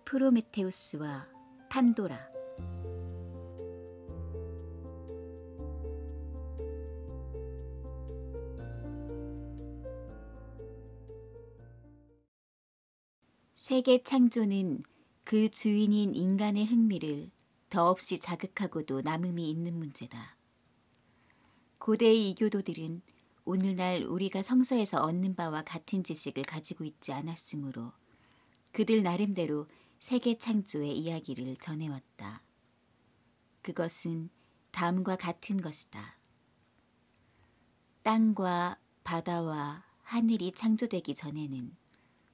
프로메테우스와 판도라. 세계 창조는 그 주인인 인간의 흥미를 더없이 자극하고도 남음이 있는 문제다. 고대의 이교도들은 오늘날 우리가 성서에서 얻는 바와 같은 지식을 가지고 있지 않았으므로 그들 나름대로 세계 창조의 이야기를 전해왔다. 그것은 다음과 같은 것이다. 땅과 바다와 하늘이 창조되기 전에는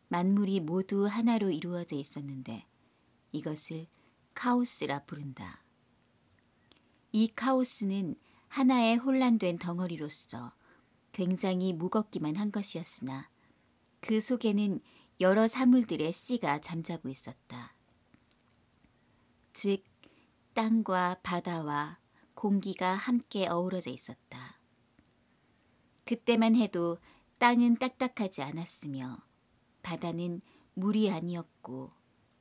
만물이 모두 하나로 이루어져 있었는데 이것을 카오스라 부른다. 이 카오스는 하나의 혼란된 덩어리로서 굉장히 무겁기만 한 것이었으나 그 속에는 여러 사물들의 씨가 잠자고 있었다. 즉, 땅과 바다와 공기가 함께 어우러져 있었다. 그때만 해도 땅은 딱딱하지 않았으며 바다는 물이 아니었고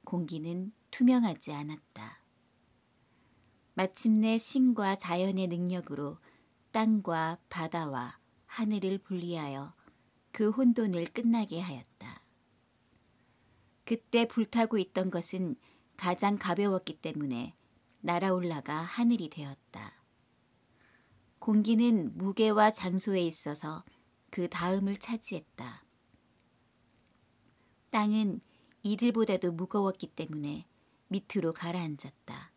공기는 투명하지 않았다. 마침내 신과 자연의 능력으로 땅과 바다와 하늘을 분리하여 그 혼돈을 끝나게 하였다. 그때 불타고 있던 것은 가장 가벼웠기 때문에 날아올라가 하늘이 되었다. 공기는 무게와 장소에 있어서 그 다음을 차지했다. 땅은 이들보다도 무거웠기 때문에 밑으로 가라앉았다.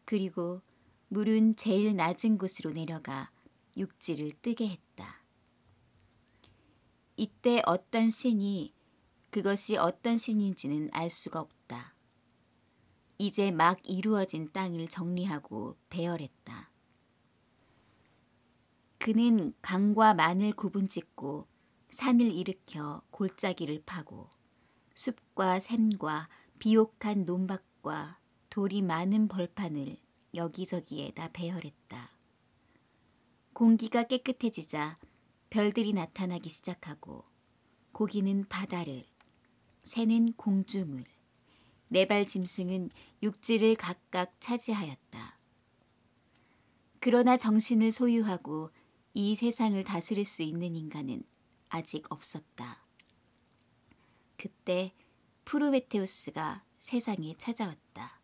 그리고 물은 제일 낮은 곳으로 내려가 육지를 뜨게 했다. 이때 어떤 신이 그것이 어떤 신인지는 알 수가 없다. 이제 막 이루어진 땅을 정리하고 배열했다. 그는 강과 만을 구분짓고 산을 일으켜 골짜기를 파고 숲과 샘과 비옥한 논밭과 돌이 많은 벌판을 여기저기에다 배열했다. 공기가 깨끗해지자 별들이 나타나기 시작하고 고기는 바다를, 새는 공중을, 네발 짐승은 육지를 각각 차지하였다. 그러나 정신을 소유하고 이 세상을 다스릴 수 있는 인간은 아직 없었다. 그때 프로메테우스가 세상에 찾아왔다.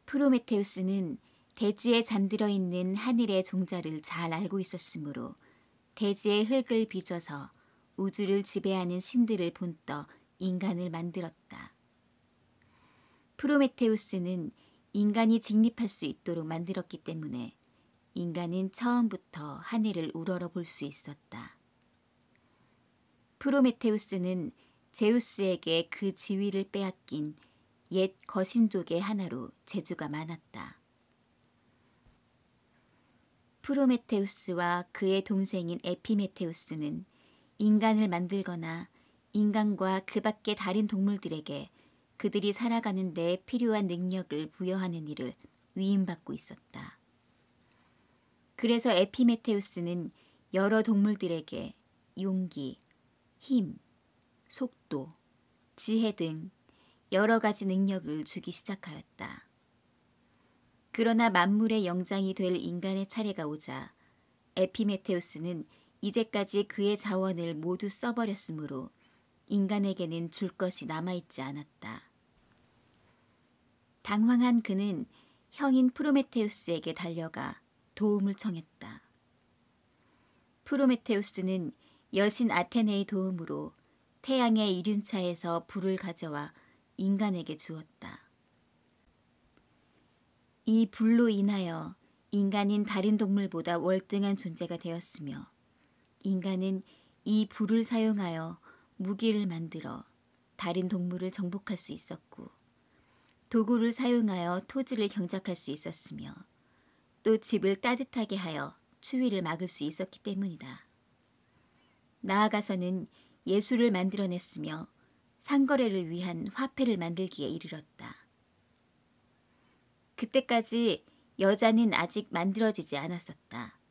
프로메테우스는 대지에 잠들어 있는 하늘의 종자를 잘 알고 있었으므로 대지의 흙을 빚어서 우주를 지배하는 신들을 본떠 인간을 만들었다. 프로메테우스는 인간이 직립할 수 있도록 만들었기 때문에 인간은 처음부터 하늘을 우러러 볼 수 있었다. 프로메테우스는 제우스에게 그 지위를 빼앗긴 옛 거신족의 하나로 재주가 많았다. 프로메테우스와 그의 동생인 에피메테우스는 인간을 만들거나 인간과 그 밖의 다른 동물들에게 그들이 살아가는 데 필요한 능력을 부여하는 일을 위임받고 있었다. 그래서 에피메테우스는 여러 동물들에게 용기, 힘, 속도, 지혜 등 여러 가지 능력을 주기 시작하였다. 그러나 만물의 영장이 될 인간의 차례가 오자 에피메테우스는 이제까지 그의 자원을 모두 써버렸으므로 인간에게는 줄 것이 남아있지 않았다. 당황한 그는 형인 프로메테우스에게 달려가 도움을 청했다. 프로메테우스는 여신 아테네의 도움으로 태양의 이륜차에서 불을 가져와 인간에게 주었다. 이 불로 인하여 인간인 다른 동물보다 월등한 존재가 되었으며 인간은 이 불을 사용하여 무기를 만들어 다른 동물을 정복할 수 있었고 도구를 사용하여 토지를 경작할 수 있었으며 또 집을 따뜻하게 하여 추위를 막을 수 있었기 때문이다. 나아가서는 예술을 만들어냈으며 상거래를 위한 화폐를 만들기에 이르렀다. 그때까지 여자는 아직 만들어지지 않았었다.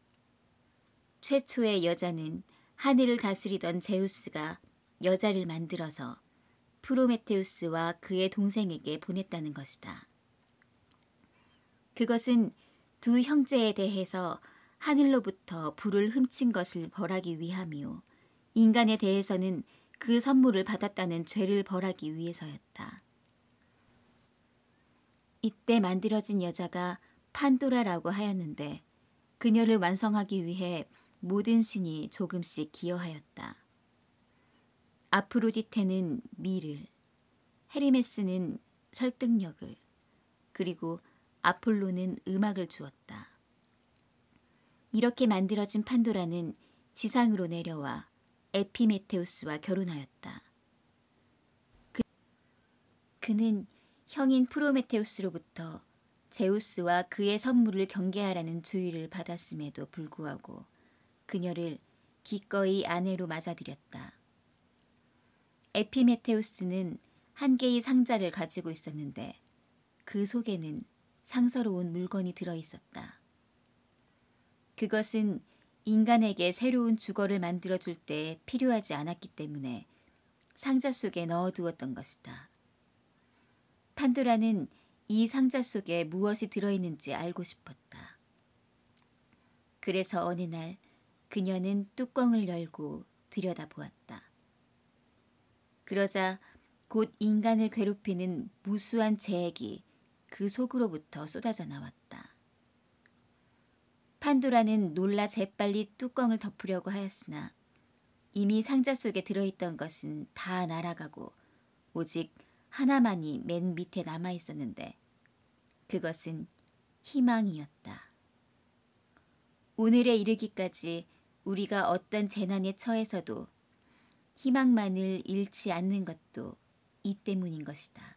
최초의 여자는 하늘을 다스리던 제우스가 여자를 만들어서 프로메테우스와 그의 동생에게 보냈다는 것이다. 그것은 두 형제에 대해서 하늘로부터 불을 훔친 것을 벌하기 위함이요 인간에 대해서는 그 선물을 받았다는 죄를 벌하기 위해서였다. 이때 만들어진 여자가 판도라라고 하였는데 그녀를 완성하기 위해 모든 신이 조금씩 기여하였다. 아프로디테는 미를, 헤르메스는 설득력을, 그리고 아폴로는 음악을 주었다. 이렇게 만들어진 판도라는 지상으로 내려와 에피메테우스와 결혼하였다. 그는 형인 프로메테우스로부터 제우스와 그의 선물을 경계하라는 주의를 받았음에도 불구하고 그녀를 기꺼이 아내로 맞아들였다. 에피메테우스는 한 개의 상자를 가지고 있었는데 그 속에는 상서로운 물건이 들어있었다. 그것은 인간에게 새로운 주거를 만들어줄 때 필요하지 않았기 때문에 상자 속에 넣어두었던 것이다. 판도라는 이 상자 속에 무엇이 들어있는지 알고 싶었다. 그래서 어느 날 그녀는 뚜껑을 열고 들여다보았다. 그러자 곧 인간을 괴롭히는 무수한 재액이 그 속으로부터 쏟아져 나왔다. 판도라는 놀라 재빨리 뚜껑을 덮으려고 하였으나 이미 상자 속에 들어있던 것은 다 날아가고 오직 하나만이 맨 밑에 남아있었는데 그것은 희망이었다. 오늘에 이르기까지 우리가 어떤 재난에 처해서도 희망만을 잃지 않는 것도 이 때문인 것이다.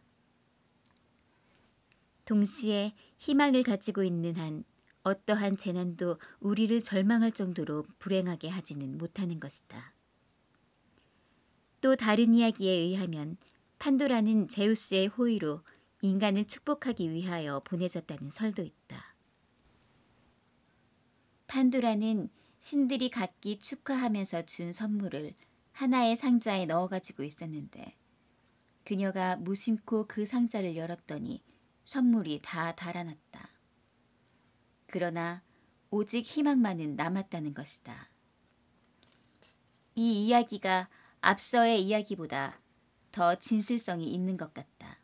동시에 희망을 가지고 있는 한 어떠한 재난도 우리를 절망할 정도로 불행하게 하지는 못하는 것이다. 또 다른 이야기에 의하면 판도라는 제우스의 호의로 인간을 축복하기 위하여 보내졌다는 설도 있다. 판도라는 신들이 각기 축하하면서 준 선물을 하나의 상자에 넣어 가지고 있었는데 그녀가 무심코 그 상자를 열었더니 선물이 다 달아났다. 그러나 오직 희망만은 남았다는 것이다. 이 이야기가 앞서의 이야기보다 더 진실성이 있는 것 같다.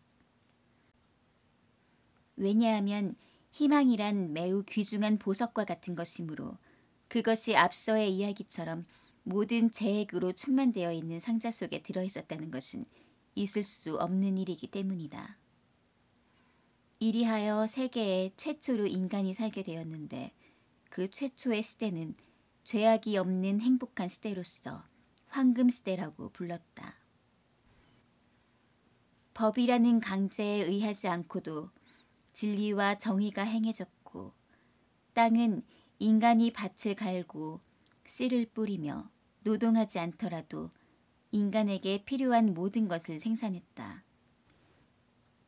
왜냐하면 희망이란 매우 귀중한 보석과 같은 것이므로 그것이 앞서의 이야기처럼 모든 재액으로 충만되어 있는 상자 속에 들어있었다는 것은 있을 수 없는 일이기 때문이다. 이리하여 세계에 최초로 인간이 살게 되었는데 그 최초의 시대는 죄악이 없는 행복한 시대로서 황금시대라고 불렀다. 법이라는 강제에 의하지 않고도 진리와 정의가 행해졌고 땅은 인간이 밭을 갈고 씨를 뿌리며 노동하지 않더라도 인간에게 필요한 모든 것을 생산했다.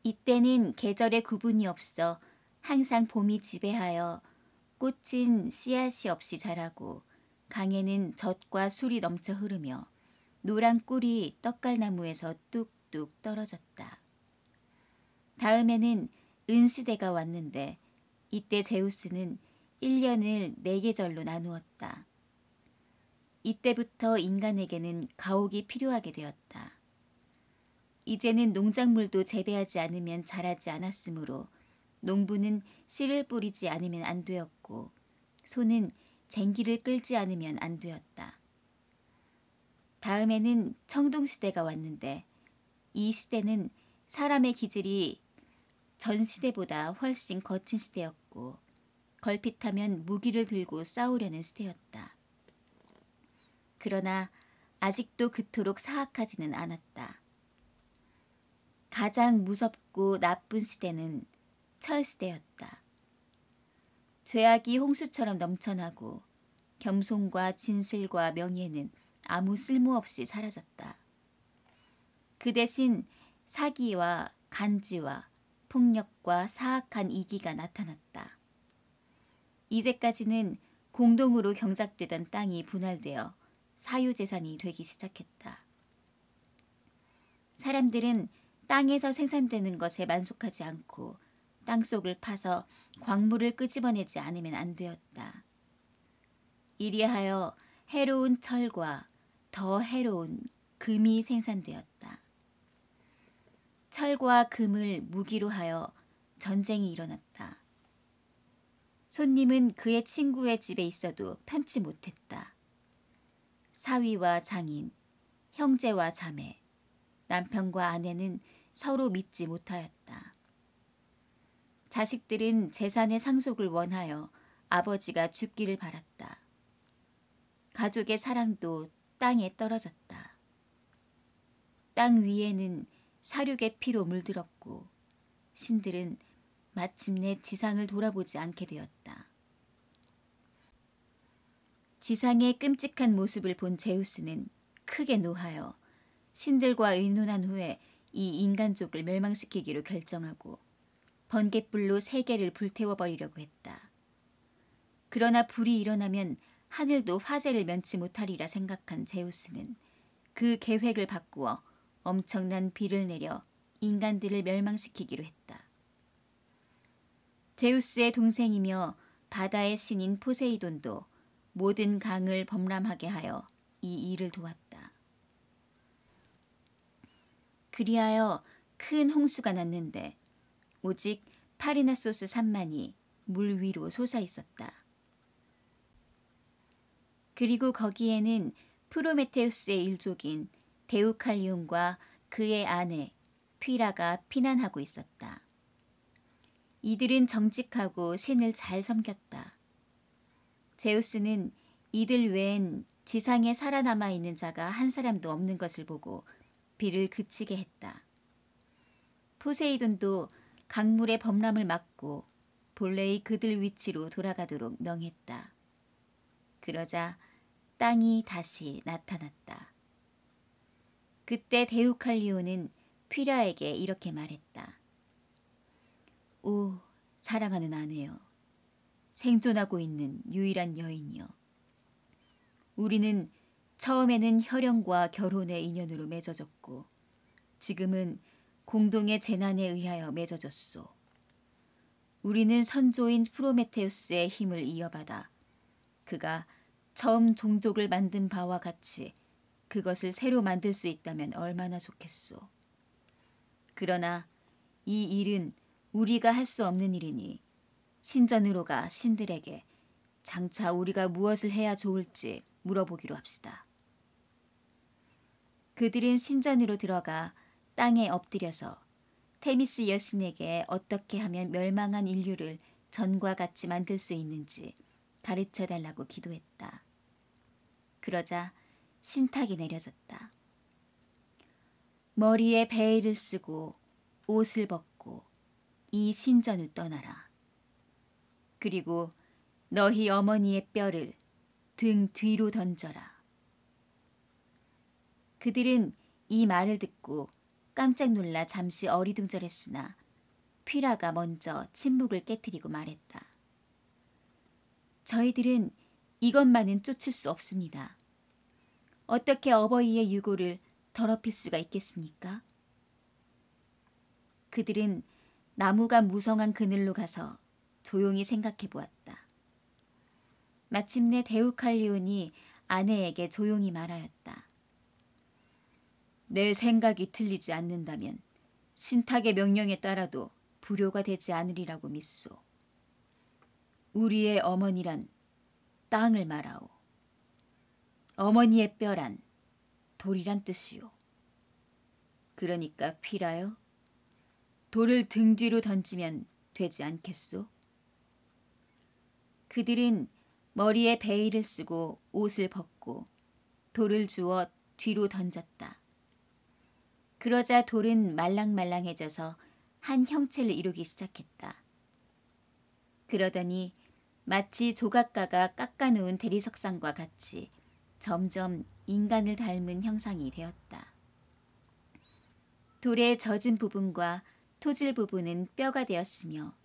이때는 계절의 구분이 없어 항상 봄이 지배하여 꽃은 씨앗이 없이 자라고 강에는 젖과 술이 넘쳐 흐르며 노란 꿀이 떡갈나무에서 뚝뚝 떨어졌다. 다음에는 은시대가 왔는데 이때 제우스는 1년을 4계절로 나누었다. 이때부터 인간에게는 가옥이 필요하게 되었다. 이제는 농작물도 재배하지 않으면 자라지 않았으므로 농부는 씨를 뿌리지 않으면 안 되었고 소는 쟁기를 끌지 않으면 안 되었다. 다음에는 청동시대가 왔는데 이 시대는 사람의 기질이 전 시대보다 훨씬 거친 시대였고 걸핏하면 무기를 들고 싸우려는 시대였다. 그러나 아직도 그토록 사악하지는 않았다. 가장 무섭고 나쁜 시대는 철시대였다. 죄악이 홍수처럼 넘쳐나고 겸손과 진실과 명예는 아무 쓸모없이 사라졌다. 그 대신 사기와 간지와 폭력과 사악한 이기가 나타났다. 이제까지는 공동으로 경작되던 땅이 분할되어 사유재산이 되기 시작했다. 사람들은 땅에서 생산되는 것에 만족하지 않고 땅속을 파서 광물을 끄집어내지 않으면 안 되었다. 이리하여 해로운 철과 더 해로운 금이 생산되었다. 철과 금을 무기로 하여 전쟁이 일어났다. 손님은 그의 친구의 집에 있어도 편치 못했다. 사위와 장인, 형제와 자매, 남편과 아내는 서로 믿지 못하였다. 자식들은 재산의 상속을 원하여 아버지가 죽기를 바랐다. 가족의 사랑도 땅에 떨어졌다. 땅 위에는 사륙의 피로 물들었고 신들은 마침내 지상을 돌아보지 않게 되었다. 지상의 끔찍한 모습을 본 제우스는 크게 노하여 신들과 의논한 후에 이 인간족을 멸망시키기로 결정하고 번갯불로 세계를 불태워버리려고 했다. 그러나 불이 일어나면 하늘도 화재를 면치 못하리라 생각한 제우스는 그 계획을 바꾸어 엄청난 비를 내려 인간들을 멸망시키기로 했다. 제우스의 동생이며 바다의 신인 포세이돈도 모든 강을 범람하게 하여 이 일을 도왔다. 그리하여 큰 홍수가 났는데 오직 파리나소스 산만이 물 위로 솟아 있었다. 그리고 거기에는 프로메테우스의 일족인 데우칼리온과 그의 아내 퀴라가 피난하고 있었다. 이들은 정직하고 신을 잘 섬겼다. 제우스는 이들 외엔 지상에 살아남아 있는 자가 한 사람도 없는 것을 보고 비를 그치게 했다. 포세이돈도 강물의 범람을 막고 본래의 그들 위치로 돌아가도록 명했다. 그러자 땅이 다시 나타났다. 그때 데우칼리오는 퀴라에게 이렇게 말했다. 오, 사랑하는 아내여, 생존하고 있는 유일한 여인이여. 우리는 처음에는 혈연과 결혼의 인연으로 맺어졌고 지금은 공동의 재난에 의하여 맺어졌소. 우리는 선조인 프로메테우스의 힘을 이어받아 그가 처음 종족을 만든 바와 같이 그것을 새로 만들 수 있다면 얼마나 좋겠소. 그러나 이 일은 우리가 할 수 없는 일이니 신전으로 가 신들에게 장차 우리가 무엇을 해야 좋을지 물어보기로 합시다. 그들은 신전으로 들어가 땅에 엎드려서 테미스 여신에게 어떻게 하면 멸망한 인류를 전과 같이 만들 수 있는지 가르쳐달라고 기도했다. 그러자 신탁이 내려졌다. 머리에 베일을 쓰고 옷을 벗고 이 신전을 떠나라. 그리고 너희 어머니의 뼈를 등 뒤로 던져라. 그들은 이 말을 듣고 깜짝 놀라 잠시 어리둥절했으나 퀴라가 먼저 침묵을 깨트리고 말했다. 저희들은 이것만은 쫓을 수 없습니다. 어떻게 어버이의 유고를 더럽힐 수가 있겠습니까? 그들은 나무가 무성한 그늘로 가서 조용히 생각해 보았다. 마침내 데우칼리온이 아내에게 조용히 말하였다. 내 생각이 틀리지 않는다면 신탁의 명령에 따라도 불효가 되지 않으리라고 믿소. 우리의 어머니란 땅을 말하오. 어머니의 뼈란 돌이란 뜻이오. 그러니까 퀴라여, 돌을 등 뒤로 던지면 되지 않겠소? 그들은 머리에 베일을 쓰고 옷을 벗고 돌을 주워 뒤로 던졌다. 그러자 돌은 말랑말랑해져서 한 형체를 이루기 시작했다. 그러더니 마치 조각가가 깎아놓은 대리석상과 같이 점점 인간을 닮은 형상이 되었다. 돌의 젖은 부분과 토질 부분은 뼈가 되었으며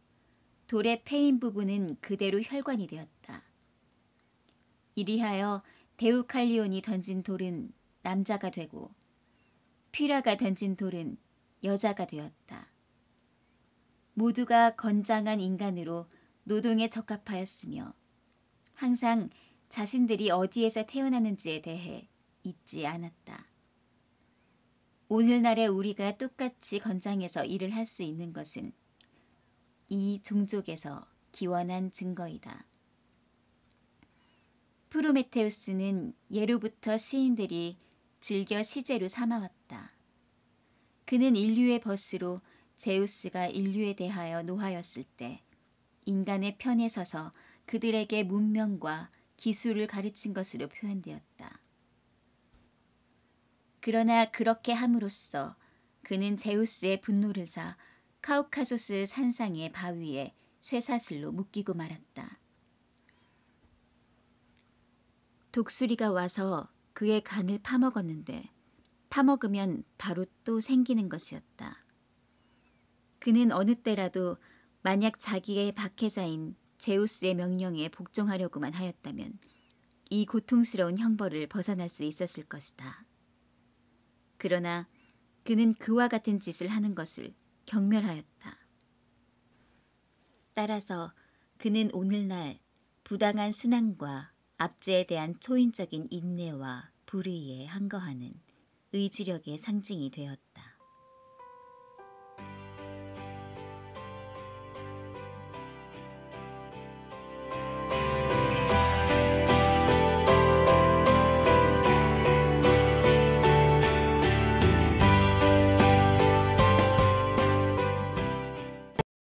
돌의 패인 부분은 그대로 혈관이 되었다. 이리하여 데우칼리온이 던진 돌은 남자가 되고 퀴라가 던진 돌은 여자가 되었다. 모두가 건장한 인간으로 노동에 적합하였으며 항상 자신들이 어디에서 태어나는지에 대해 잊지 않았다. 오늘날의 우리가 똑같이 건장해서 일을 할 수 있는 것은 이 종족에서 기원한 증거이다. 프로메테우스는 예로부터 시인들이 즐겨 시제로 삼아왔다. 그는 인류의 벗으로 제우스가 인류에 대하여 노하였을 때 인간의 편에 서서 그들에게 문명과 기술을 가르친 것으로 표현되었다. 그러나 그렇게 함으로써 그는 제우스의 분노를 사 카우카소스 산상의 바위에 쇠사슬로 묶이고 말았다. 독수리가 와서 그의 간을 파먹었는데 파먹으면 바로 또 생기는 것이었다. 그는 어느 때라도 만약 자기의 박해자인 제우스의 명령에 복종하려고만 하였다면 이 고통스러운 형벌을 벗어날 수 있었을 것이다. 그러나 그는 그와 같은 짓을 하는 것을 경멸하였다. 따라서 그는 오늘날 부당한 순환과 압제에 대한 초인적인 인내와 불의에 항거하는 의지력의 상징이 되었다.